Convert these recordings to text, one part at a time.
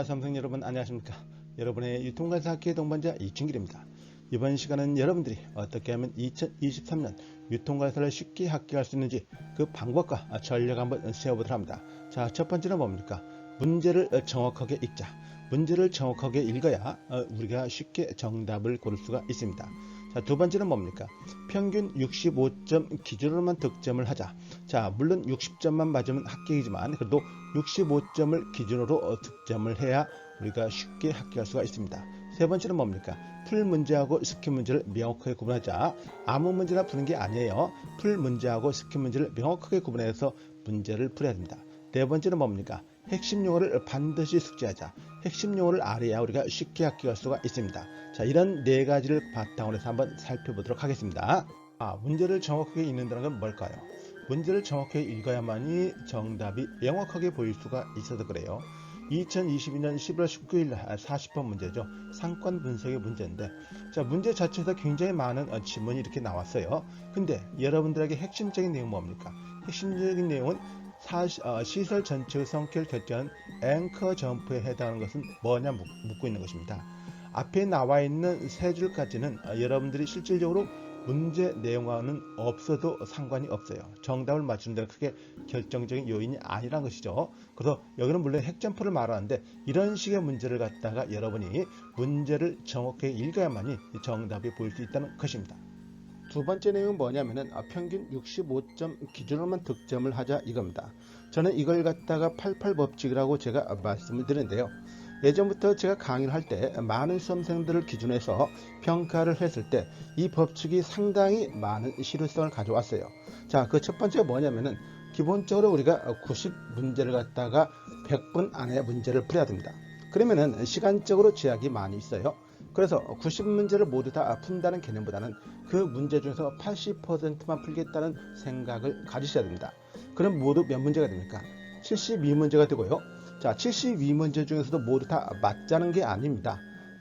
수험생 여러분 안녕하십니까. 여러분의 유통관사 학기의 동반자 이춘길입니다. 이번 시간은 여러분들이 어떻게 하면 2023년 유통관사를 쉽게 합격할 수 있는지 그 방법과 전략 한번 세워보도록 합니다. 자, 첫 번째는 뭡니까? 문제를 정확하게 읽자. 문제를 정확하게 읽어야 우리가 쉽게 정답을 고를 수가 있습니다. 자, 두 번째는 뭡니까? 평균 65점 기준으로만 득점을 하자. 자, 물론 60점만 맞으면 합격이지만 그래도 65점을 기준으로 득점을 해야 우리가 쉽게 합격할 수가 있습니다. 세 번째는 뭡니까? 풀 문제하고 스킵 문제를 명확하게 구분하자. 아무 문제나 푸는 게 아니에요. 풀 문제하고 스킵 문제를 명확하게 구분해서 문제를 풀어야 됩니다. 네 번째는 뭡니까? 핵심 용어를 반드시 숙지하자. 핵심 용어를 알아야 우리가 쉽게 합격할 수가 있습니다. 자, 이런 네 가지를 바탕으로 해서 한번 살펴보도록 하겠습니다. 문제를 정확하게 읽는다는 건 뭘까요? 문제를 정확하게 읽어야만이 정답이 명확하게 보일 수가 있어서 그래요. 2022년 11월 19일 40번 문제죠. 상권 분석의 문제인데, 자, 문제 자체에서 굉장히 많은 지문이 이렇게 나왔어요. 근데 여러분들에게 핵심적인 내용은 뭡니까? 핵심적인 내용은 시설 전체의 성격을 결정하는 앵커 점프에 해당하는 것은 뭐냐 묻고 있는 것입니다. 앞에 나와 있는 세 줄까지는 여러분들이 실질적으로 문제 내용과는 없어도 상관이 없어요. 정답을 맞추는 데는 크게 결정적인 요인이 아니란 것이죠. 그래서 여기는 물론 핵점프를 말하는데 이런 식의 문제를 갖다가 여러분이 문제를 정확하게 읽어야만이 정답이 보일 수 있다는 것입니다. 두 번째 내용은 뭐냐면은 평균 65점 기준으로만 득점을 하자 이겁니다. 저는 이걸 갖다가 88법칙이라고 제가 말씀을 드렸는데요. 예전부터 제가 강의를 할 때 많은 수험생들을 기준으로 해서 평가를 했을 때 이 법칙이 상당히 많은 실효성을 가져왔어요. 자, 그 첫 번째가 뭐냐면은 기본적으로 우리가 90 문제를 갖다가 100분 안에 문제를 풀어야 됩니다. 그러면은 시간적으로 제약이 많이 있어요. 그래서 90문제를 모두 다 푼다는 개념보다는 그 문제 중에서 80%만 풀겠다는 생각을 가지셔야 됩니다. 그럼 모두 몇 문제가 됩니까? 72문제가 되고요. 자, 72문제 중에서도 모두 다 맞자는 게 아닙니다.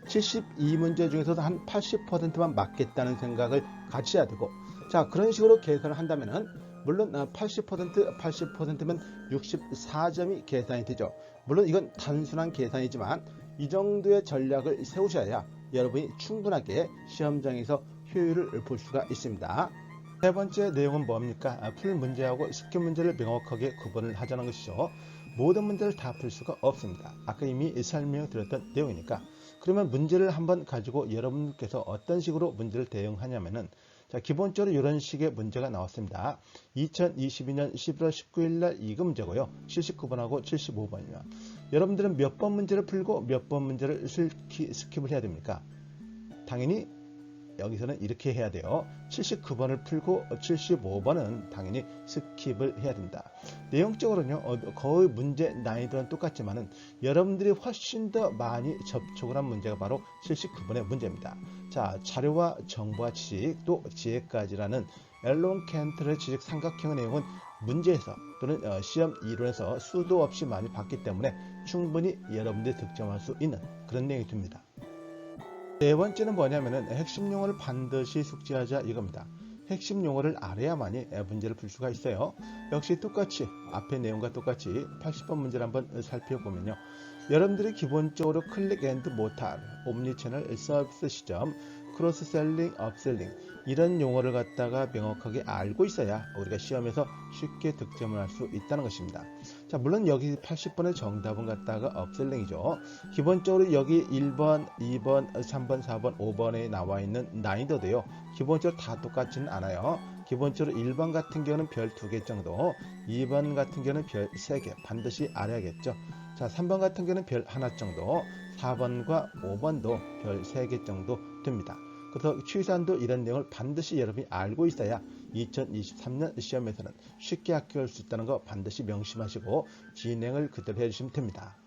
72문제 중에서도 한 80%만 맞겠다는 생각을 가지셔야 되고, 자, 그런 식으로 계산을 한다면은 물론 80%면 64점이 계산이 되죠. 물론 이건 단순한 계산이지만 이 정도의 전략을 세우셔야 여러분이 충분하게 시험장에서 효율을 볼 수가 있습니다. 세 번째 내용은 뭡니까? 풀 문제하고 스킵 문제를 명확하게 구분을 하자는 것이죠. 모든 문제를 다 풀 수가 없습니다. 아까 이미 설명을 드렸던 내용이니까. 그러면 문제를 한번 가지고 여러분께서 어떤 식으로 문제를 대응하냐면은, 자, 기본적으로 이런 식의 문제가 나왔습니다. 2022년 11월 19일 날 이거 문제고요. 79번하고 75번이면 여러분들은 몇 번 문제를 풀고 몇 번 문제를 스킵을 해야 됩니까? 당연히 여기서는 이렇게 해야 돼요. 79번을 풀고 75번은 당연히 스킵을 해야 된다. 내용적으로는요, 거의 문제 난이도는 똑같지만은 여러분들이 훨씬 더 많이 접촉을 한 문제가 바로 79번의 문제입니다. 자, 자료와 정보와 지식 또 지혜까지라는 앨런 캔틀의 지식 삼각형의 내용은 문제에서 또는 시험 이론에서 수도 없이 많이 봤기 때문에 충분히 여러분들이 득점할 수 있는 그런 내용이 됩니다. 네 번째는 뭐냐면은 핵심 용어를 반드시 숙지하자 이겁니다. 핵심 용어를 알아야만이 문제를 풀 수가 있어요. 역시 똑같이 앞의 내용과 똑같이 80번 문제를 한번 살펴보면요. 여러분들이 기본적으로 클릭 앤드 모탈, 옴니채널 서비스 시점, 크로스셀링, 업셀링 이런 용어를 갖다가 명확하게 알고 있어야 우리가 시험에서 쉽게 득점을 할 수 있다는 것입니다. 자, 물론 여기 80번의 정답은 갖다가 업셀링이죠. 기본적으로 여기 1번, 2번, 3번, 4번, 5번에 나와 있는 난이도도요. 기본적으로 다 똑같지는 않아요. 기본적으로 1번 같은 경우는 별 2개 정도, 2번 같은 경우는 별 3개 반드시 알아야겠죠. 자, 3번 같은 경우는 별 1 정도, 4번과 5번도 별 3개 정도 됩니다. 그래서 취산도 이런 내용을 반드시 여러분이 알고 있어야 2023년 시험에서는 쉽게 합격할 수 있다는 거 반드시 명심하시고 진행을 그대로 해주시면 됩니다.